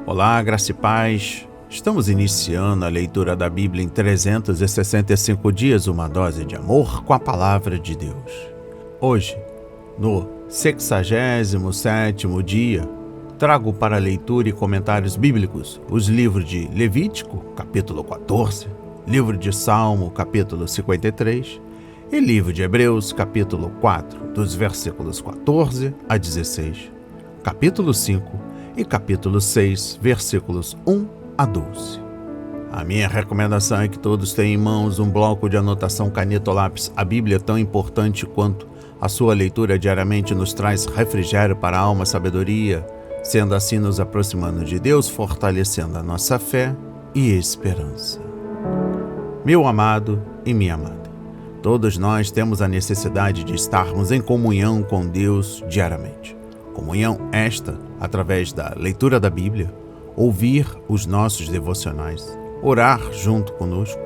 Olá, graça e paz. Estamos iniciando a leitura da Bíblia em 365 dias, uma dose de amor com a Palavra de Deus. Hoje, no 67º dia, trago para leitura e comentários bíblicos os livros de Levítico, capítulo 14, livro de Salmo, capítulo 53, e livro de Hebreus, capítulo 4, dos versículos 14 a 16, capítulo 5, e capítulo 6, versículos 1 a 12. A minha recomendação é que todos tenham em mãos um bloco de anotação, caneta ou lápis. A Bíblia é tão importante quanto a sua leitura diariamente nos traz refrigério para a alma, sabedoria, sendo assim nos aproximando de Deus, fortalecendo a nossa fé e esperança. Meu amado e minha amada, todos nós temos a necessidade de estarmos em comunhão com Deus diariamente. Comunhão esta através da leitura da Bíblia, ouvir os nossos devocionais, orar junto conosco.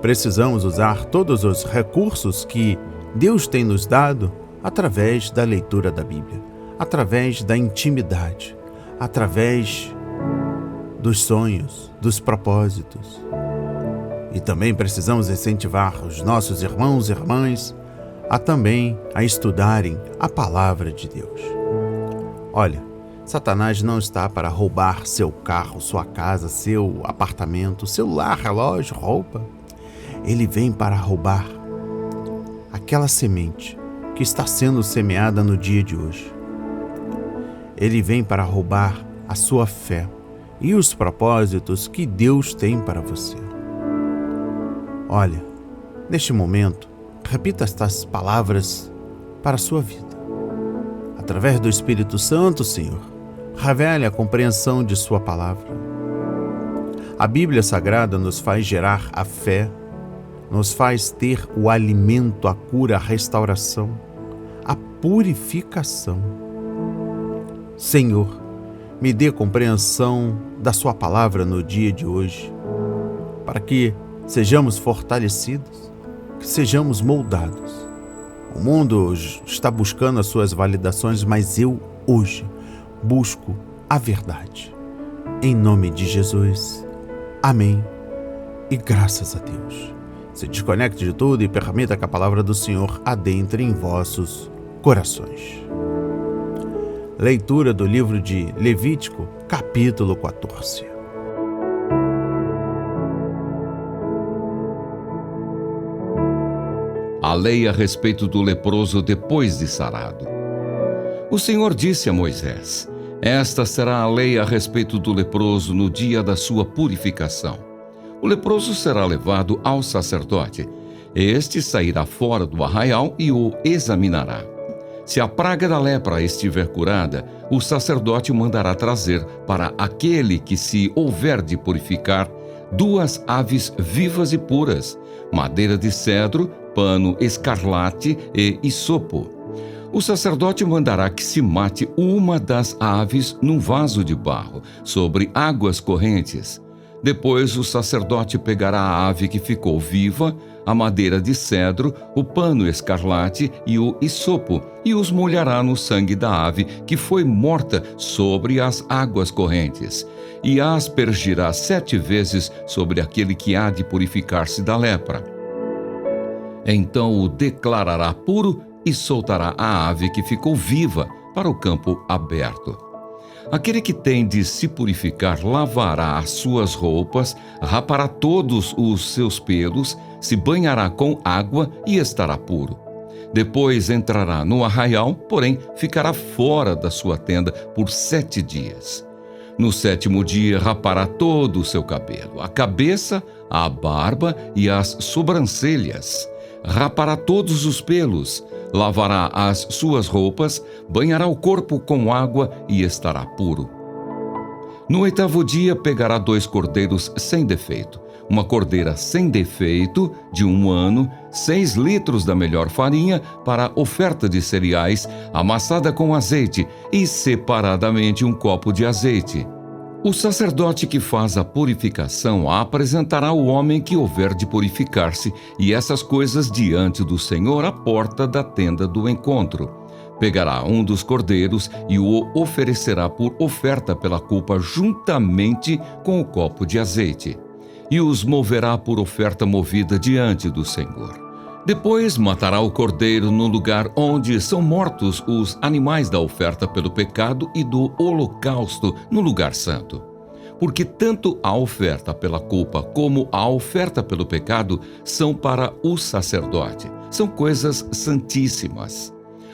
Precisamos usar todos os recursos que Deus tem nos dado através da leitura da Bíblia, através da intimidade, através dos sonhos, dos propósitos. E também precisamos incentivar os nossos irmãos e irmãs a estudarem a Palavra de Deus. Olha, Satanás não está para roubar seu carro, sua casa, seu apartamento, celular, relógio, roupa. Ele vem para roubar aquela semente que está sendo semeada no dia de hoje. Ele vem para roubar a sua fé e os propósitos que Deus tem para você. Olha, neste momento, repita estas palavras para a sua vida. Através do Espírito Santo, Senhor, revele a compreensão de sua palavra. A Bíblia Sagrada nos faz gerar a fé, nos faz ter o alimento, a cura, a restauração, a purificação. Senhor, me dê compreensão da sua palavra no dia de hoje, para que sejamos fortalecidos, que sejamos moldados. O mundo está buscando as suas validações, mas eu hoje busco a verdade. Em nome de Jesus. Amém. E graças a Deus. Se desconecte de tudo e permita que a palavra do Senhor adentre em vossos corações. Leitura do livro de Levítico, capítulo 14. A lei a respeito do leproso depois de sarado. O Senhor disse a Moisés: esta será a lei a respeito do leproso no dia da sua purificação. O leproso será levado ao sacerdote. Este sairá fora do arraial e o examinará. Se a praga da lepra estiver curada, o sacerdote mandará trazer para aquele que se houver de purificar 2 aves vivas e puras, madeira de cedro, pano escarlate e hisopo. O sacerdote mandará que se mate uma das aves num vaso de barro, sobre águas correntes. Depois o sacerdote pegará a ave que ficou viva, a madeira de cedro, o pano escarlate e o hisopo, e os molhará no sangue da ave que foi morta sobre as águas correntes, e a aspergirá 7 vezes sobre aquele que há de purificar-se da lepra. Então o declarará puro e soltará a ave que ficou viva para o campo aberto. Aquele que tem de se purificar lavará as suas roupas, rapará todos os seus pelos, se banhará com água e estará puro. Depois entrará no arraial, porém ficará fora da sua tenda por 7 dias. No 7º dia rapará todo o seu cabelo, a cabeça, a barba e as sobrancelhas. Rapará todos os pelos, lavará as suas roupas, banhará o corpo com água e estará puro. No 8º dia pegará 2 cordeiros sem defeito, uma cordeira sem defeito de 1 ano, 6 litros da melhor farinha para oferta de cereais, amassada com azeite, e separadamente 1 copo de azeite. O sacerdote que faz a purificação apresentará o homem que houver de purificar-se, e essas coisas diante do Senhor à porta da tenda do encontro. Pegará um dos cordeiros e o oferecerá por oferta pela culpa juntamente com o copo de azeite, e os moverá por oferta movida diante do Senhor. Depois matará o cordeiro no lugar onde são mortos os animais da oferta pelo pecado e do holocausto no lugar santo. Porque tanto a oferta pela culpa como a oferta pelo pecado são para o sacerdote, são coisas santíssimas.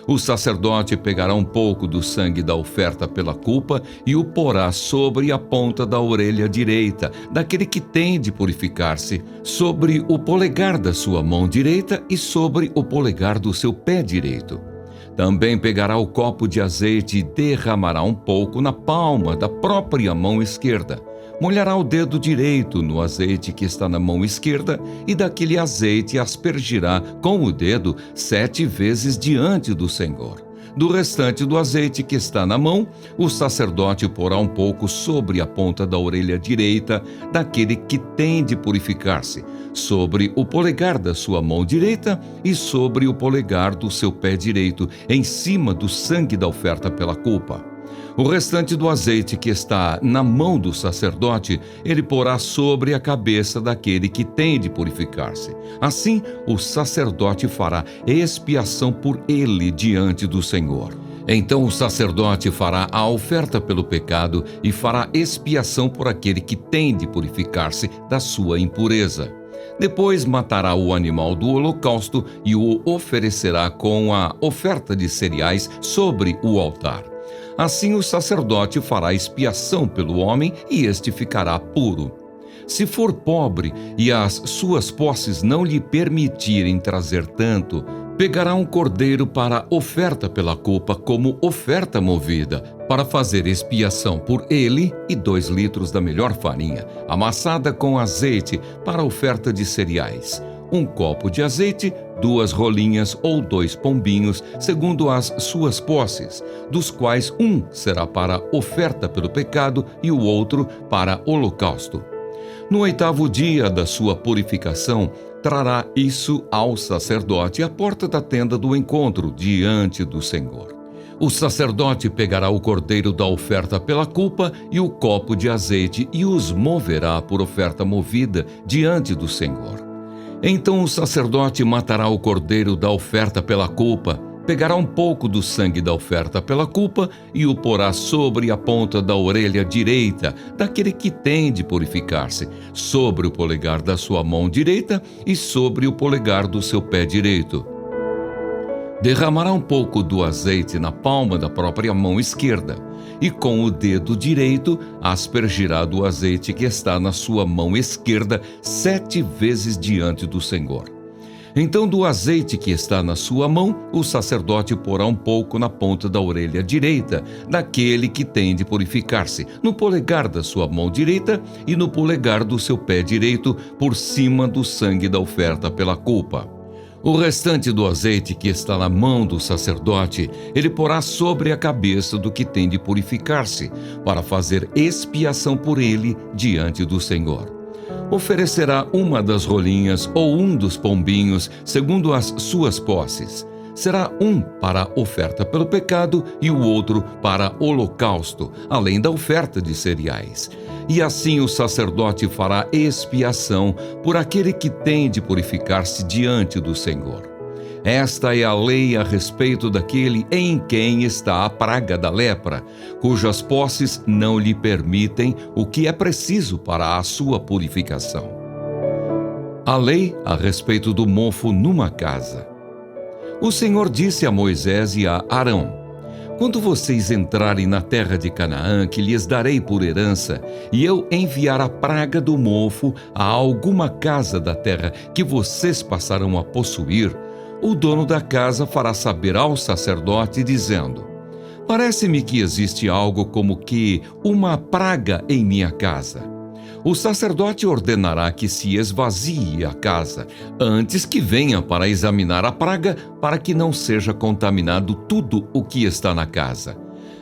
O sacerdote pegará um pouco do sangue da oferta pela culpa e o porá sobre a ponta da orelha direita, daquele que tem de purificar-se, sobre o polegar da sua mão direita e sobre o polegar do seu pé direito. Também pegará o copo de azeite e derramará um pouco na palma da própria mão esquerda. Molhará o dedo direito no azeite que está na mão esquerda e daquele azeite aspergirá com o dedo 7 vezes diante do Senhor. Do restante do azeite que está na mão, o sacerdote porá um pouco sobre a ponta da orelha direita daquele que tem de purificar-se, sobre o polegar da sua mão direita e sobre o polegar do seu pé direito, em cima do sangue da oferta pela culpa. O restante do azeite que está na mão do sacerdote, ele porá sobre a cabeça daquele que tem de purificar-se. Assim, o sacerdote fará expiação por ele diante do Senhor. Então o sacerdote fará a oferta pelo pecado e fará expiação por aquele que tem de purificar-se da sua impureza. Depois matará o animal do holocausto e o oferecerá com a oferta de cereais sobre o altar. Assim o sacerdote fará expiação pelo homem e este ficará puro. Se for pobre e as suas posses não lhe permitirem trazer tanto, pegará um cordeiro para oferta pela culpa como oferta movida, para fazer expiação por ele, e 2 litros da melhor farinha, amassada com azeite para oferta de cereais. Um copo de azeite, 2 rolinhas ou 2 pombinhos, segundo as suas posses, dos quais um será para oferta pelo pecado e o outro para holocausto. No 8º dia da sua purificação, trará isso ao sacerdote à porta da tenda do encontro, diante do Senhor. O sacerdote pegará o cordeiro da oferta pela culpa e o copo de azeite e os moverá por oferta movida diante do Senhor. Então o sacerdote matará o cordeiro da oferta pela culpa, pegará um pouco do sangue da oferta pela culpa e o porá sobre a ponta da orelha direita daquele que tem de purificar-se, sobre o polegar da sua mão direita e sobre o polegar do seu pé direito. Derramará um pouco do azeite na palma da própria mão esquerda e com o dedo direito aspergirá do azeite que está na sua mão esquerda 7 vezes diante do Senhor. Então do azeite que está na sua mão, o sacerdote porá um pouco na ponta da orelha direita daquele que tem de purificar-se, no polegar da sua mão direita e no polegar do seu pé direito, por cima do sangue da oferta pela culpa. O restante do azeite que está na mão do sacerdote, ele porá sobre a cabeça do que tem de purificar-se, para fazer expiação por ele diante do Senhor. Oferecerá uma das rolinhas ou um dos pombinhos, segundo as suas posses. Será um para oferta pelo pecado e o outro para holocausto, além da oferta de cereais. E assim o sacerdote fará expiação por aquele que tem de purificar-se diante do Senhor. Esta é a lei a respeito daquele em quem está a praga da lepra, cujas posses não lhe permitem o que é preciso para a sua purificação. A lei a respeito do mofo numa casa. O Senhor disse a Moisés e a Arão: quando vocês entrarem na terra de Canaã, que lhes darei por herança, e eu enviar a praga do mofo a alguma casa da terra que vocês passarão a possuir, o dono da casa fará saber ao sacerdote, dizendo: parece-me que existe algo como que uma praga em minha casa. O sacerdote ordenará que se esvazie a casa, antes que venha para examinar a praga, para que não seja contaminado tudo o que está na casa.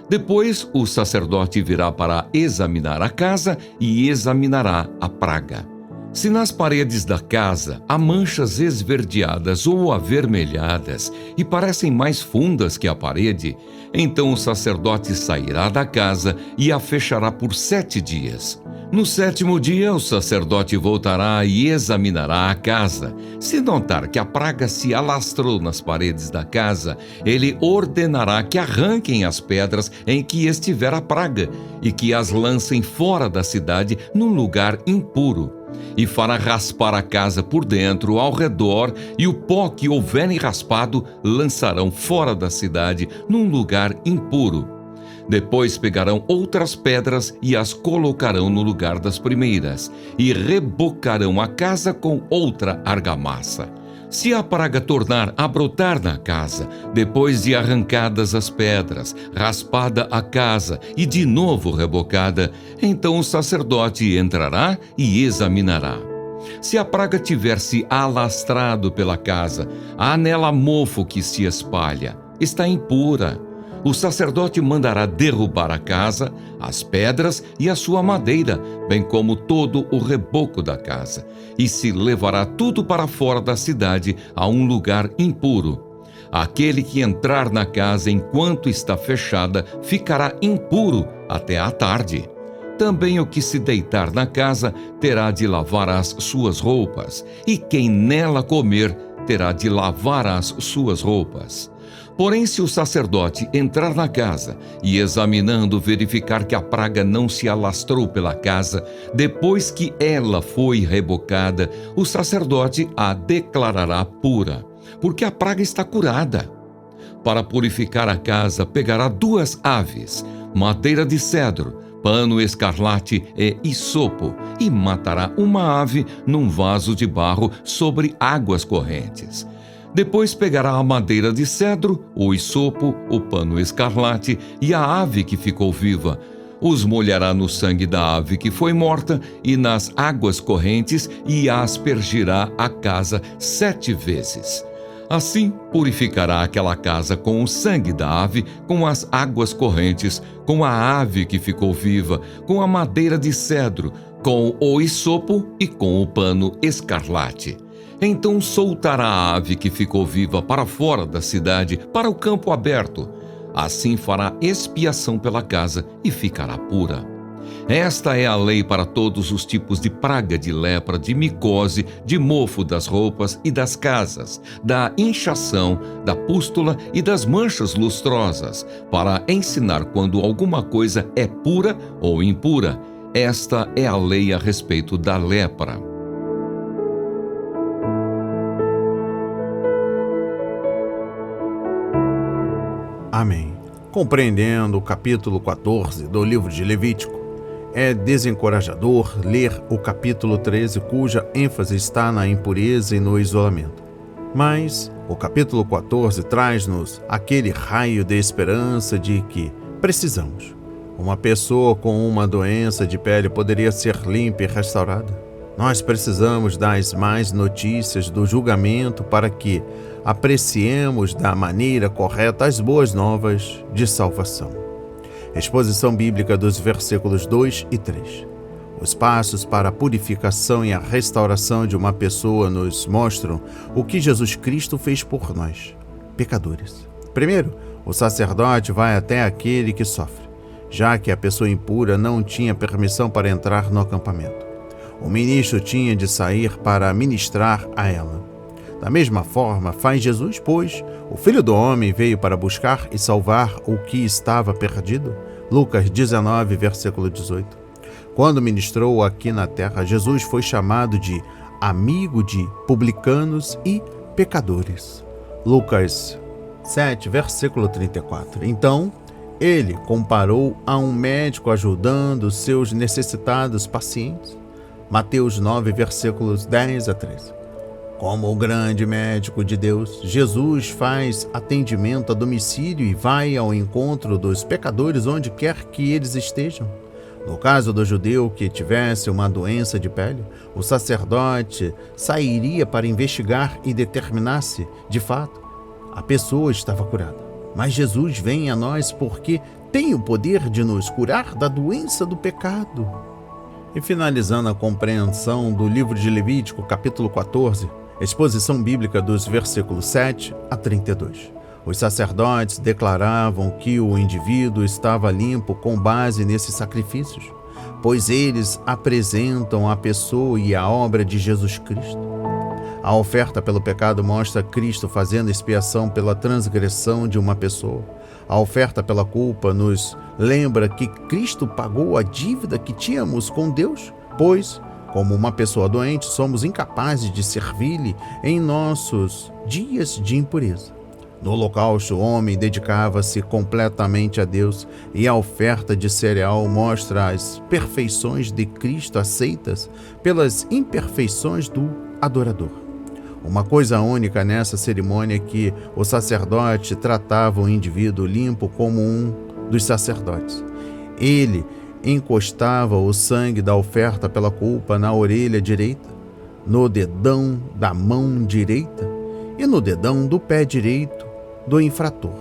Depois, o sacerdote virá para examinar a casa e examinará a praga. Se nas paredes da casa há manchas esverdeadas ou avermelhadas e parecem mais fundas que a parede, então o sacerdote sairá da casa e a fechará por 7 dias. No 7º dia, o sacerdote voltará e examinará a casa. Se notar que a praga se alastrou nas paredes da casa, ele ordenará que arranquem as pedras em que estiver a praga e que as lancem fora da cidade num lugar impuro. E fará raspar a casa por dentro, ao redor, e o pó que houverem raspado lançarão fora da cidade num lugar impuro. Depois pegarão outras pedras e as colocarão no lugar das primeiras, e rebocarão a casa com outra argamassa. Se a praga tornar a brotar na casa, depois de arrancadas as pedras, raspada a casa e de novo rebocada, então o sacerdote entrará e examinará. Se a praga tiver se alastrado pela casa, há nela mofo que se espalha, está impura. O sacerdote mandará derrubar a casa, as pedras e a sua madeira, bem como todo o reboco da casa, e se levará tudo para fora da cidade a um lugar impuro. Aquele que entrar na casa enquanto está fechada ficará impuro até à tarde. Também o que se deitar na casa terá de lavar as suas roupas, e quem nela comer terá de lavar as suas roupas. Porém, se o sacerdote entrar na casa e, examinando, verificar que a praga não se alastrou pela casa, depois que ela foi rebocada, o sacerdote a declarará pura, porque a praga está curada. Para purificar a casa, pegará 2 aves, madeira de cedro, pano escarlate e hisopo, e matará uma ave num vaso de barro sobre águas correntes. Depois pegará a madeira de cedro, o hisopo, o pano escarlate e a ave que ficou viva. Os molhará no sangue da ave que foi morta e nas águas correntes e aspergirá a casa 7 vezes. Assim, purificará aquela casa com o sangue da ave, com as águas correntes, com a ave que ficou viva, com a madeira de cedro, com o hisopo e com o pano escarlate. Então soltará a ave que ficou viva para fora da cidade, para o campo aberto. Assim fará expiação pela casa e ficará pura. Esta é a lei para todos os tipos de praga, de lepra, de micose, de mofo das roupas e das casas, da inchação, da pústula e das manchas lustrosas, para ensinar quando alguma coisa é pura ou impura. Esta é a lei a respeito da lepra. Amém. Compreendendo o capítulo 14 do livro de Levítico, é desencorajador ler o capítulo 13, cuja ênfase está na impureza e no isolamento. Mas o capítulo 14 traz-nos aquele raio de esperança de que precisamos. Uma pessoa com uma doença de pele poderia ser limpa e restaurada. Nós precisamos das más notícias do julgamento para que apreciemos da maneira correta as boas novas de salvação. Exposição bíblica dos versículos 2 e 3. Os passos para a purificação e a restauração de uma pessoa nos mostram o que Jesus Cristo fez por nós, pecadores. Primeiro, o sacerdote vai até aquele que sofre, já que a pessoa impura não tinha permissão para entrar no acampamento. O ministro tinha de sair para ministrar a ela. Da mesma forma, faz Jesus, pois o Filho do Homem veio para buscar e salvar o que estava perdido. Lucas 19, versículo 18. Quando ministrou aqui na terra, Jesus foi chamado de amigo de publicanos e pecadores. Lucas 7, versículo 34. Então, ele comparou a um médico ajudando seus necessitados pacientes. Mateus 9, versículos 10 a 13. Como o grande médico de Deus, Jesus faz atendimento a domicílio e vai ao encontro dos pecadores onde quer que eles estejam. No caso do judeu que tivesse uma doença de pele, o sacerdote sairia para investigar e determinar se, de fato, a pessoa estava curada. Mas Jesus vem a nós porque tem o poder de nos curar da doença do pecado. E finalizando a compreensão do livro de Levítico, capítulo 14, exposição bíblica dos versículos 7 a 32. Os sacerdotes declaravam que o indivíduo estava limpo com base nesses sacrifícios, pois eles apresentam a pessoa e a obra de Jesus Cristo. A oferta pelo pecado mostra Cristo fazendo expiação pela transgressão de uma pessoa. A oferta pela culpa nos lembra que Cristo pagou a dívida que tínhamos com Deus, pois, como uma pessoa doente, somos incapazes de servir-lhe em nossos dias de impureza. No holocausto, o homem dedicava-se completamente a Deus e a oferta de cereal mostra as perfeições de Cristo aceitas pelas imperfeições do adorador. Uma coisa única nessa cerimônia é que o sacerdote tratava o indivíduo limpo como um dos sacerdotes. Ele encostava o sangue da oferta pela culpa na orelha direita, no dedão da mão direita e no dedão do pé direito do infrator.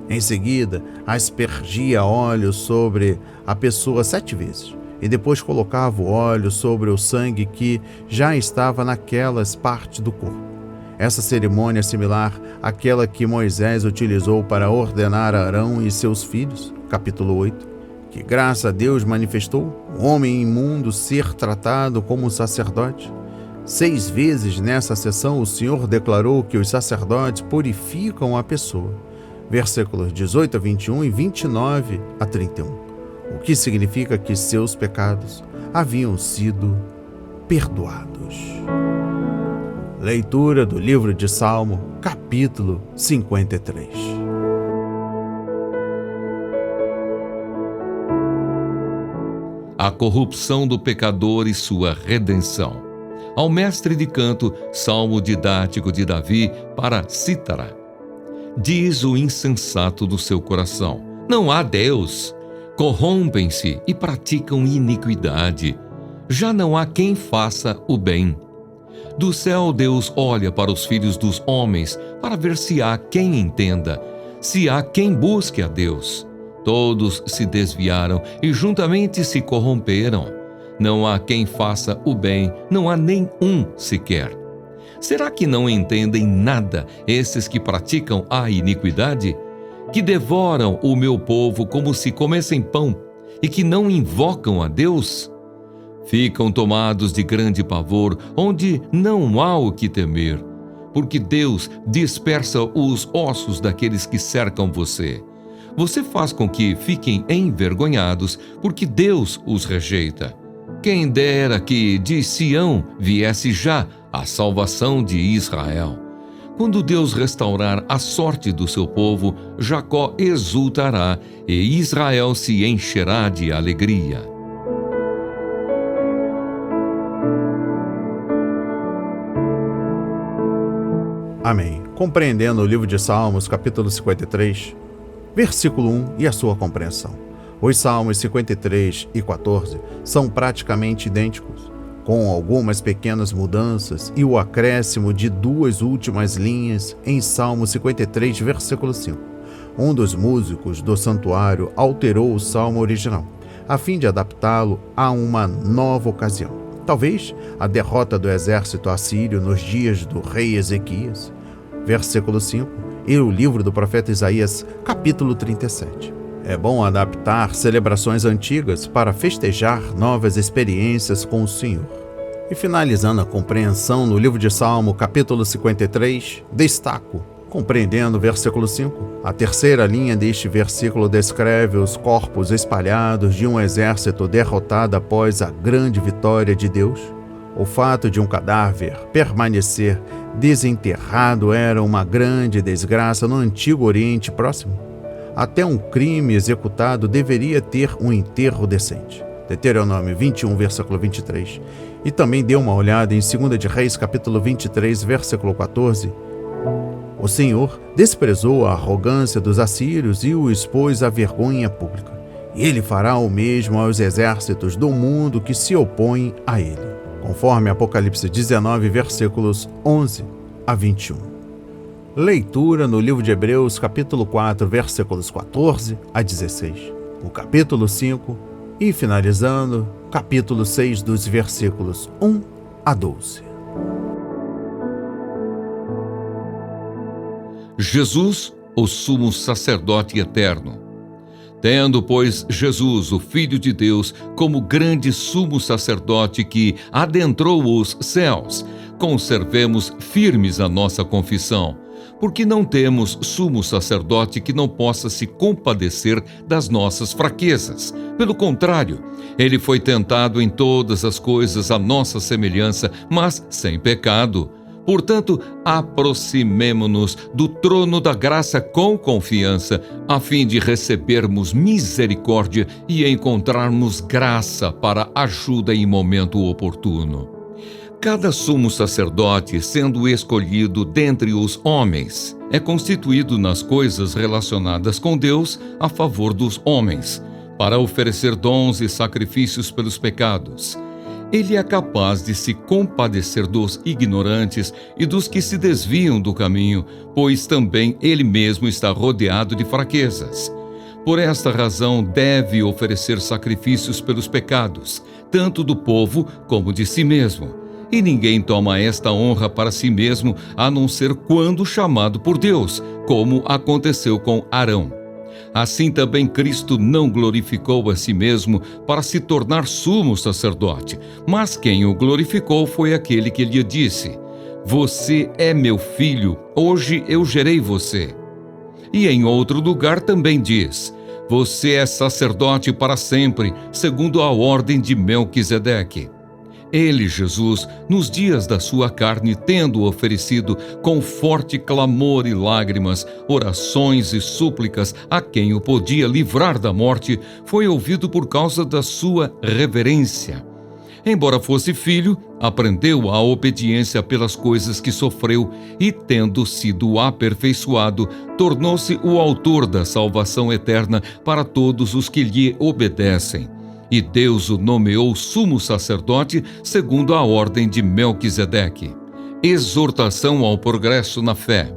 Em seguida, aspergia óleo sobre a pessoa 7 vezes e depois colocava o óleo sobre o sangue que já estava naquelas partes do corpo. Essa cerimônia é similar àquela que Moisés utilizou para ordenar a Arão e seus filhos, capítulo 8, que graças a Deus manifestou o homem imundo ser tratado como sacerdote. 6 vezes nessa sessão o Senhor declarou que os sacerdotes purificam a pessoa, versículos 18 a 21 e 29 a 31, o que significa que seus pecados haviam sido perdoados. Leitura do livro de Salmo, capítulo 53. A corrupção do pecador e sua redenção. Ao mestre de canto, salmo didático de Davi para cítara. Diz o insensato do seu coração: não há Deus. Corrompem-se e praticam iniquidade. Já não há quem faça o bem. Do céu Deus olha para os filhos dos homens para ver se há quem entenda, se há quem busque a Deus. Todos se desviaram e juntamente se corromperam. Não há quem faça o bem, não há nem um sequer. Será que não entendem nada esses que praticam a iniquidade? Que devoram o meu povo como se comessem pão e que não invocam a Deus? Ficam tomados de grande pavor, onde não há o que temer, porque Deus dispersa os ossos daqueles que cercam você. Você faz com que fiquem envergonhados, porque Deus os rejeita. Quem dera que de Sião viesse já a salvação de Israel. Quando Deus restaurar a sorte do seu povo, Jacó exultará e Israel se encherá de alegria. Amém. Compreendendo o livro de Salmos, capítulo 53, versículo 1 e a sua compreensão. Os Salmos 53 e 14 são praticamente idênticos, com algumas pequenas mudanças e o acréscimo de 2 últimas linhas em Salmo 53, versículo 5. Um dos músicos do santuário alterou o salmo original, a fim de adaptá-lo a uma nova ocasião. Talvez a derrota do exército assírio nos dias do rei Ezequias, versículo 5, e o livro do profeta Isaías, capítulo 37. É bom adaptar celebrações antigas para festejar novas experiências com o Senhor. E finalizando a compreensão no livro de Salmo, capítulo 53, destaco, compreendendo o versículo 5. A terceira linha deste versículo descreve os corpos espalhados de um exército derrotado após a grande vitória de Deus. O fato de um cadáver permanecer desenterrado era uma grande desgraça no Antigo Oriente Próximo. Até um crime executado deveria ter um enterro decente. Deuteronômio 21, versículo 23. E também dê uma olhada em 2 de Reis, capítulo 23, versículo 14. O Senhor desprezou a arrogância dos assírios e o expôs à vergonha pública. Ele fará o mesmo aos exércitos do mundo que se opõem a ele, conforme Apocalipse 19, versículos 11 a 21. Leitura no livro de Hebreus, capítulo 4, versículos 14 a 16. O capítulo 5 e, finalizando, capítulo 6, dos versículos 1 a 12. Jesus, o sumo sacerdote eterno. Tendo, pois, Jesus, o Filho de Deus, como grande sumo sacerdote que adentrou os céus, conservemos firmes a nossa confissão, porque não temos sumo sacerdote que não possa se compadecer das nossas fraquezas. Pelo contrário, ele foi tentado em todas as coisas à nossa semelhança, mas sem pecado. Portanto, aproximemo-nos do trono da graça com confiança, a fim de recebermos misericórdia e encontrarmos graça para ajuda em momento oportuno. Cada sumo sacerdote, sendo escolhido dentre os homens, é constituído nas coisas relacionadas com Deus a favor dos homens, para oferecer dons e sacrifícios pelos pecados. Ele é capaz de se compadecer dos ignorantes e dos que se desviam do caminho, pois também ele mesmo está rodeado de fraquezas. Por esta razão, deve oferecer sacrifícios pelos pecados, tanto do povo como de si mesmo. E ninguém toma esta honra para si mesmo, a não ser quando chamado por Deus, como aconteceu com Arão. Assim também Cristo não glorificou a si mesmo para se tornar sumo sacerdote, mas quem o glorificou foi aquele que lhe disse: "Você é meu filho, hoje eu gerei você." E em outro lugar também diz: "Você é sacerdote para sempre, segundo a ordem de Melquisedeque." Ele, Jesus, nos dias da sua carne, tendo oferecido com forte clamor e lágrimas, orações e súplicas a quem o podia livrar da morte, foi ouvido por causa da sua reverência. Embora fosse filho, aprendeu a obediência pelas coisas que sofreu e, tendo sido aperfeiçoado, tornou-se o autor da salvação eterna para todos os que lhe obedecem. E Deus o nomeou sumo sacerdote segundo a ordem de Melquisedeque. Exortação ao progresso na fé.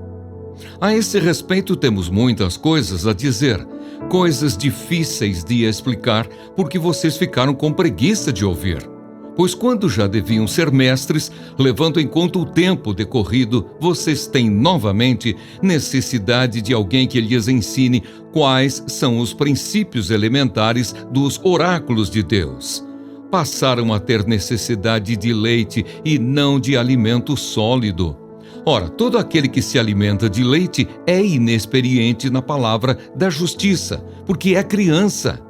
A esse respeito temos muitas coisas a dizer, coisas difíceis de explicar, porque vocês ficaram com preguiça de ouvir. Pois quando já deviam ser mestres, levando em conta o tempo decorrido, vocês têm novamente necessidade de alguém que lhes ensine quais são os princípios elementares dos oráculos de Deus. Passaram a ter necessidade de leite e não de alimento sólido. Ora, todo aquele que se alimenta de leite é inexperiente na palavra da justiça, porque é criança.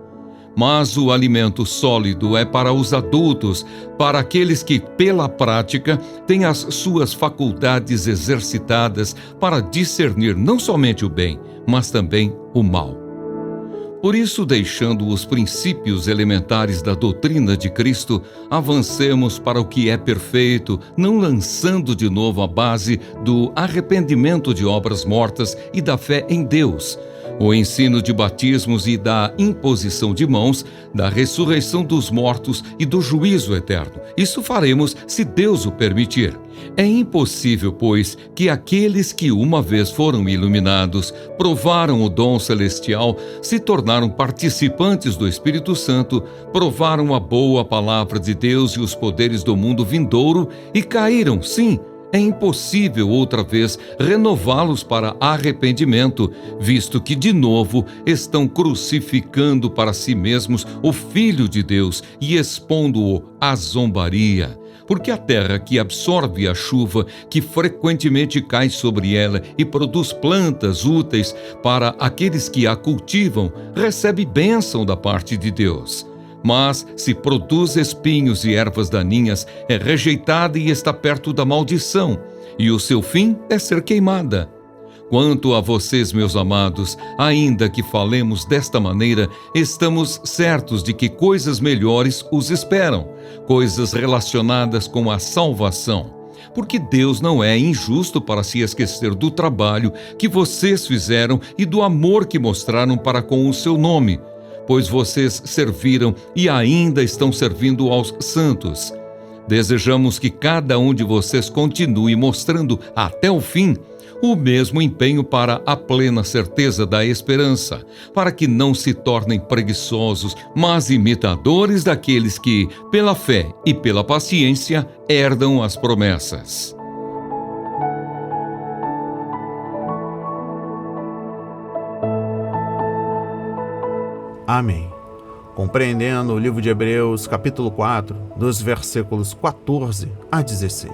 Mas o alimento sólido é para os adultos, para aqueles que, pela prática, têm as suas faculdades exercitadas para discernir não somente o bem, mas também o mal. Por isso, deixando os princípios elementares da doutrina de Cristo, avancemos para o que é perfeito, não lançando de novo a base do arrependimento de obras mortas e da fé em Deus, o ensino de batismos e da imposição de mãos, da ressurreição dos mortos e do juízo eterno. Isso faremos se Deus o permitir. É impossível, pois, que aqueles que uma vez foram iluminados, provaram o dom celestial, se tornaram participantes do Espírito Santo, provaram a boa palavra de Deus e os poderes do mundo vindouro e caíram, sim. É impossível outra vez renová-los para arrependimento, visto que de novo estão crucificando para si mesmos o Filho de Deus e expondo-o à zombaria. Porque a terra que absorve a chuva, que frequentemente cai sobre ela e produz plantas úteis para aqueles que a cultivam, recebe bênção da parte de Deus. Mas, se produz espinhos e ervas daninhas, é rejeitada e está perto da maldição, e o seu fim é ser queimada. Quanto a vocês, meus amados, ainda que falemos desta maneira, estamos certos de que coisas melhores os esperam, coisas relacionadas com a salvação. Porque Deus não é injusto para se esquecer do trabalho que vocês fizeram e do amor que mostraram para com o seu nome, pois vocês serviram e ainda estão servindo aos santos. Desejamos que cada um de vocês continue mostrando até o fim o mesmo empenho para a plena certeza da esperança, para que não se tornem preguiçosos, mas imitadores daqueles que, pela fé e pela paciência, herdam as promessas. Amém. Compreendendo o livro de Hebreus, capítulo 4, dos versículos 14 a 16.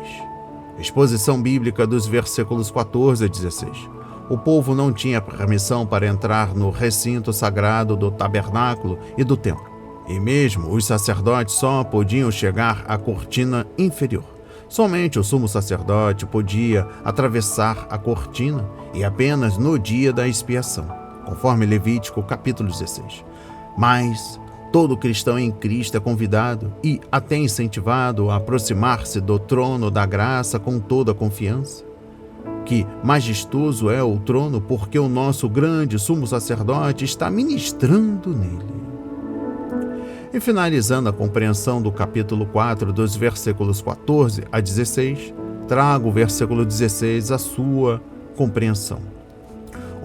Exposição bíblica dos versículos 14 a 16. O povo não tinha permissão para entrar no recinto sagrado do tabernáculo e do templo. E mesmo os sacerdotes só podiam chegar à cortina inferior. Somente o sumo sacerdote podia atravessar a cortina e apenas no dia da expiação, conforme Levítico capítulo 16. Mas todo cristão em Cristo é convidado e até incentivado a aproximar-se do trono da graça com toda a confiança. Que majestoso é o trono, porque o nosso grande sumo sacerdote está ministrando nele. E finalizando a compreensão do capítulo 4, dos versículos 14 a 16, trago o versículo 16 à sua compreensão.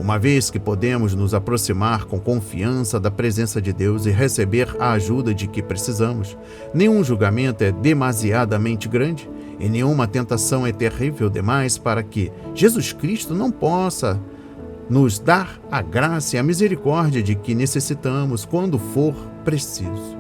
Uma vez que podemos nos aproximar com confiança da presença de Deus e receber a ajuda de que precisamos, nenhum julgamento é demasiadamente grande e nenhuma tentação é terrível demais para que Jesus Cristo não possa nos dar a graça e a misericórdia de que necessitamos quando for preciso.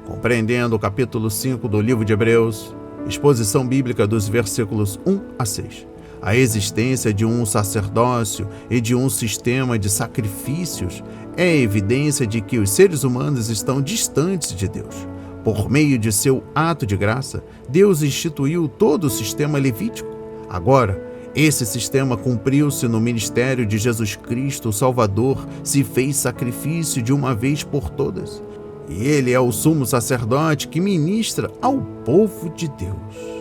Compreendendo o capítulo 5 do livro de Hebreus, exposição bíblica dos versículos 1 a 6. A existência de um sacerdócio e de um sistema de sacrifícios é evidência de que os seres humanos estão distantes de Deus. Por meio de seu ato de graça, Deus instituiu todo o sistema levítico. Agora, esse sistema cumpriu-se no ministério de Jesus Cristo, o Salvador, se fez sacrifício de uma vez por todas. E ele é o sumo sacerdote que ministra ao povo de Deus.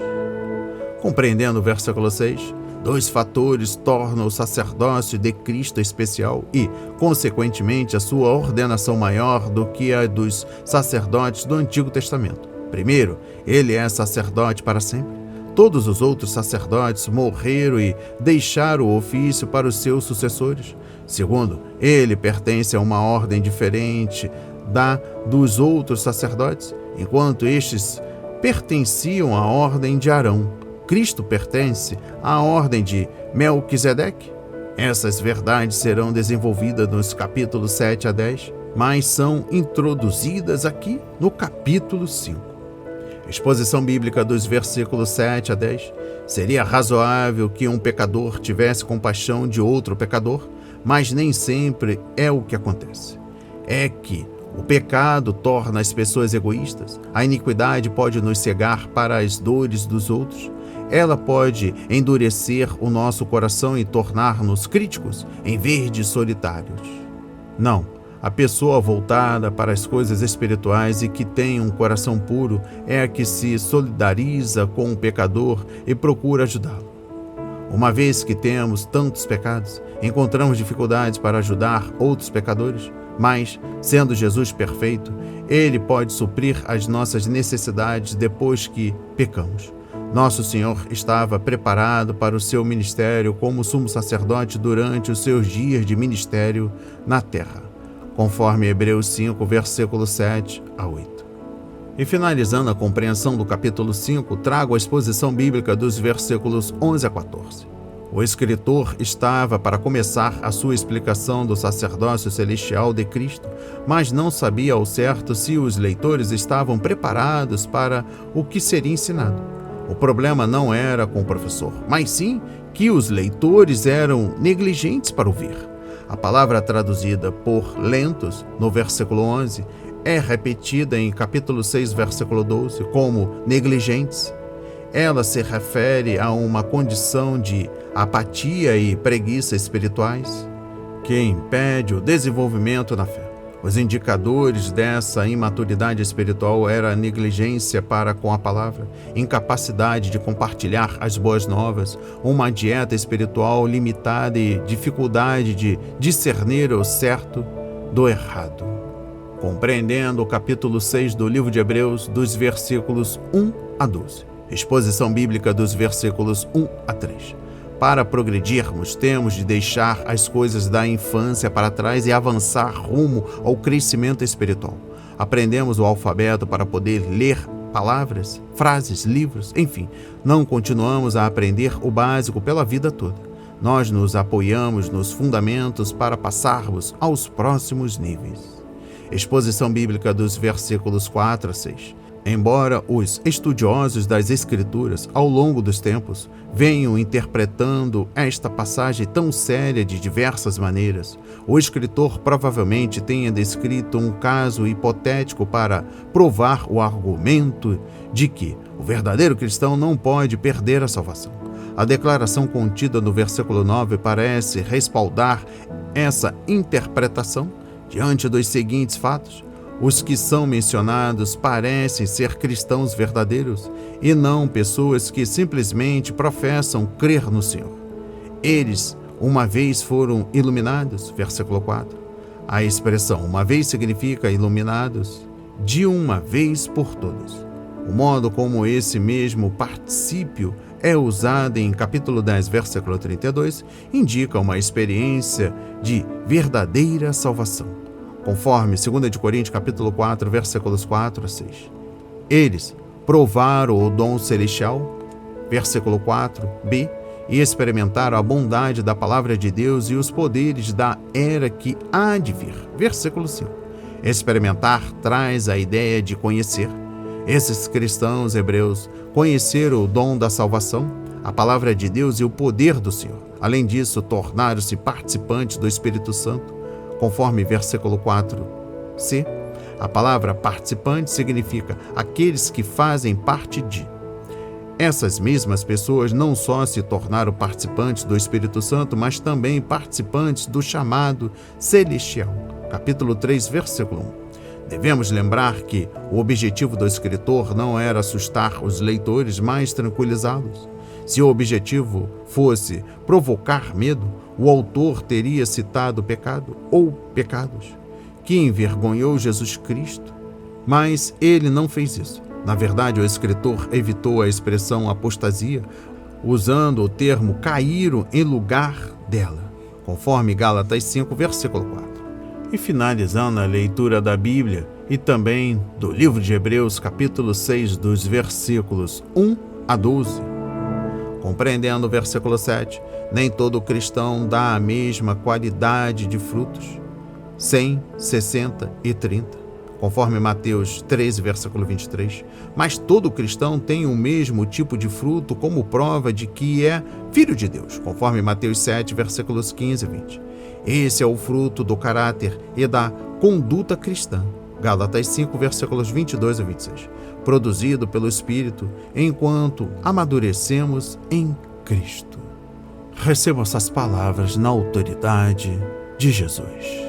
Compreendendo o versículo 6, dois fatores tornam o sacerdócio de Cristo especial e, consequentemente, a sua ordenação maior do que a dos sacerdotes do Antigo Testamento. Primeiro, ele é sacerdote para sempre. Todos os outros sacerdotes morreram e deixaram o ofício para os seus sucessores. Segundo, ele pertence a uma ordem diferente da dos outros sacerdotes, enquanto estes pertenciam à ordem de Arão. Cristo pertence à ordem de Melquisedeque. Essas verdades serão desenvolvidas nos capítulos 7 a 10, mas são introduzidas aqui no capítulo 5. Exposição bíblica dos versículos 7 a 10. Seria razoável que um pecador tivesse compaixão de outro pecador, mas nem sempre é o que acontece. É que o pecado torna as pessoas egoístas. A iniquidade pode nos cegar para as dores dos outros. Ela pode endurecer o nosso coração e tornar-nos críticos, em vez de solitários. Não, a pessoa voltada para as coisas espirituais e que tem um coração puro é a que se solidariza com o pecador e procura ajudá-lo. Uma vez que temos tantos pecados, encontramos dificuldades para ajudar outros pecadores, mas, sendo Jesus perfeito, ele pode suprir as nossas necessidades depois que pecamos. Nosso Senhor estava preparado para o seu ministério como sumo sacerdote durante os seus dias de ministério na terra, conforme Hebreus 5, versículo 7 a 8. E finalizando a compreensão do capítulo 5, trago a exposição bíblica dos versículos 11 a 14. O escritor estava para começar a sua explicação do sacerdócio celestial de Cristo, mas não sabia ao certo se os leitores estavam preparados para o que seria ensinado. O problema não era com o professor, mas sim que os leitores eram negligentes para ouvir. A palavra traduzida por lentos, no versículo 11, é repetida em capítulo 6, versículo 12, como negligentes. Ela se refere a uma condição de apatia e preguiça espirituais que impede o desenvolvimento na fé. Os indicadores dessa imaturidade espiritual eram a negligência para com a palavra, incapacidade de compartilhar as boas novas, uma dieta espiritual limitada e dificuldade de discernir o certo do errado. Compreendendo o capítulo 6 do livro de Hebreus, dos versículos 1 a 12. Exposição bíblica dos versículos 1 a 3. Para progredirmos, temos de deixar as coisas da infância para trás e avançar rumo ao crescimento espiritual. Aprendemos o alfabeto para poder ler palavras, frases, livros, enfim, não continuamos a aprender o básico pela vida toda. Nós nos apoiamos nos fundamentos para passarmos aos próximos níveis. Exposição bíblica dos versículos 4 a 6. Embora os estudiosos das Escrituras, ao longo dos tempos, venham interpretando esta passagem tão séria de diversas maneiras, o escritor provavelmente tenha descrito um caso hipotético para provar o argumento de que o verdadeiro cristão não pode perder a salvação. A declaração contida no versículo 9 parece respaldar essa interpretação diante dos seguintes fatos. Os que são mencionados parecem ser cristãos verdadeiros e não pessoas que simplesmente professam crer no Senhor. Eles, uma vez foram iluminados, versículo 4. A expressão uma vez significa iluminados de uma vez por todas. O modo como esse mesmo particípio é usado em capítulo 10, versículo 32, indica uma experiência de verdadeira salvação. Conforme 2 Coríntios capítulo 4, versículos 4 a 6. Eles provaram o dom celestial, versículo 4b, e experimentaram a bondade da palavra de Deus e os poderes da era que há de vir, versículo 5. Experimentar traz a ideia de conhecer. Esses cristãos hebreus conheceram o dom da salvação, a palavra de Deus e o poder do Senhor. Além disso, tornaram-se participantes do Espírito Santo. Conforme versículo 4c, a palavra participante significa aqueles que fazem parte de. Essas mesmas pessoas não só se tornaram participantes do Espírito Santo, mas também participantes do chamado celestial. Capítulo 3, versículo 1. Devemos lembrar que o objetivo do escritor não era assustar os leitores, mas tranquilizá-los. Se o objetivo fosse provocar medo, o autor teria citado pecado ou pecados que envergonhou Jesus Cristo. Mas ele não fez isso. Na verdade, o escritor evitou a expressão apostasia, usando o termo caíram em lugar dela, conforme Gálatas 5, versículo 4. E finalizando a leitura da Bíblia e também do livro de Hebreus, capítulo 6, dos versículos 1 a 12. Compreendendo o versículo 7, nem todo cristão dá a mesma qualidade de frutos, 100, 60 e 30, conforme Mateus 13, versículo 23. Mas todo cristão tem o mesmo tipo de fruto como prova de que é filho de Deus, conforme Mateus 7, versículos 15 e 20. Esse é o fruto do caráter e da conduta cristã, Gálatas 5, versículos 22 a 26, produzido pelo Espírito enquanto amadurecemos em Cristo. Receba essas palavras na autoridade de Jesus.